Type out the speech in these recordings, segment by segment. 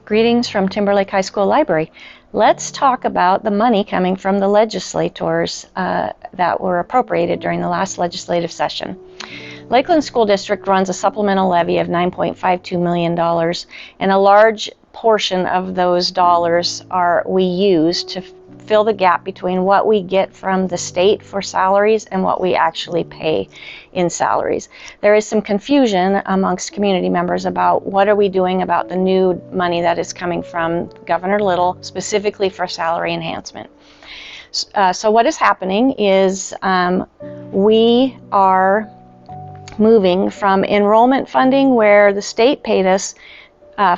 Greetings from Timberlake High School Library. Let's talk about the money coming from the legislators that were appropriated during the last legislative session. Lakeland School District runs a supplemental levy of $9.52 million, and a large portion of those dollars we use to fill the gap between what we get from the state for salaries and what we actually pay in salaries. There is some confusion amongst community members about what are we doing about the new money that is coming from Governor Little specifically for salary enhancement. So what is happening is we are moving from enrollment funding, where the state paid us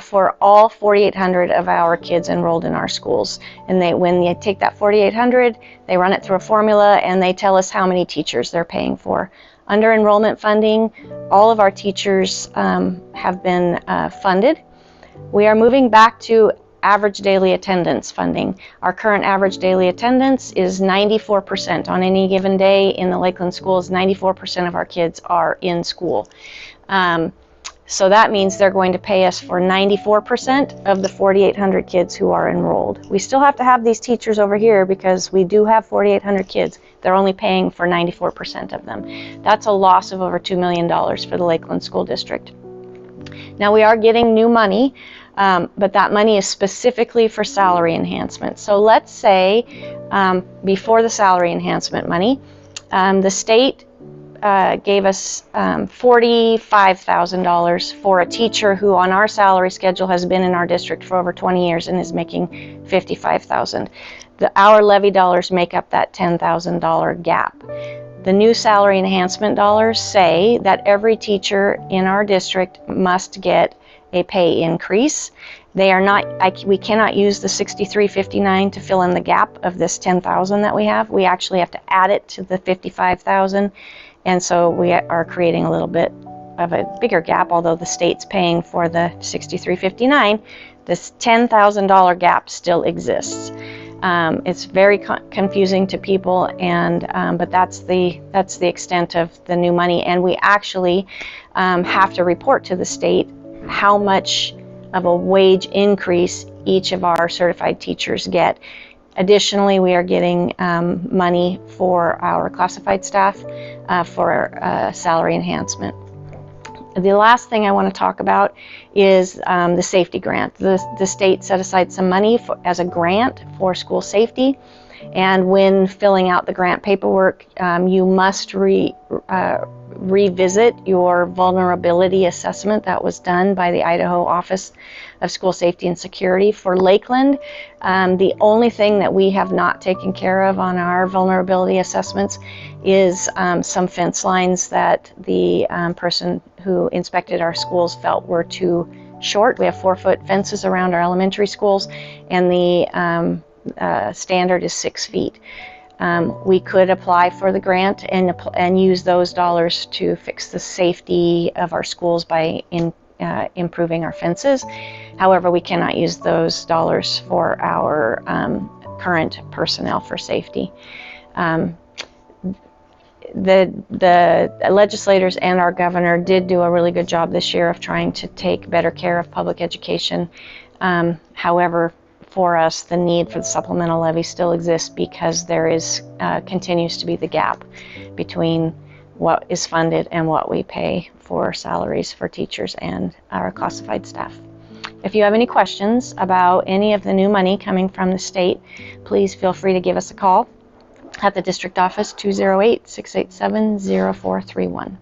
for all 4,800 of our kids enrolled in our schools. And when they take that 4,800, they run it through a formula and they tell us how many teachers they're paying for. Under enrollment funding, all of our teachers have been funded. We are moving back to average daily attendance funding. Our current average daily attendance is 94%. On any given day in the Lakeland schools, 94% of our kids are in school. So that means they're going to pay us for 94% of the 4,800 kids who are enrolled. We still have to have these teachers over here because we do have 4,800 kids. They're only paying for 94% of them. That's a loss of over $2 million for the Lakeland School District. Now we are getting new money, but that money is specifically for salary enhancement. So let's say before the salary enhancement money, the state gave us $45,000 for a teacher who on our salary schedule has been in our district for over 20 years and is making $55,000. Our levy dollars make up that $10,000 gap. The new salary enhancement dollars say that every teacher in our district must get a pay increase. They are not, we cannot use the $63.59 to fill in the gap of this $10,000 that we have. We actually have to add it to the $55,000. And so we are creating a little bit of a bigger gap, although the state's paying for the $63.59, this $10,000 gap still exists. It's very confusing to people, but that's the extent of the new money. And we actually have to report to the state how much of a wage increase each of our certified teachers get. Additionally, we are getting money for our classified staff for salary enhancement. The last thing I want to talk about is the safety grant. The state set aside some money as a grant for school safety, and when filling out the grant paperwork, you must revisit your vulnerability assessment that was done by the Idaho Office of School Safety and Security. For Lakeland, the only thing that we have not taken care of on our vulnerability assessments is some fence lines that the person who inspected our schools felt were too short. We have 4-foot fences around our elementary schools, and the standard is 6 feet. We could apply for the grant and use those dollars to fix the safety of our schools by improving our fences. However, we cannot use those dollars for our current personnel for safety. The legislators and our governor did do a really good job this year of trying to take better care of public education. However, for us, the need for the supplemental levy still exists because there continues to be the gap between what is funded and what we pay for salaries for teachers and our classified staff. If you have any questions about any of the new money coming from the state, please feel free to give us a call at the district office, 208-687-0431.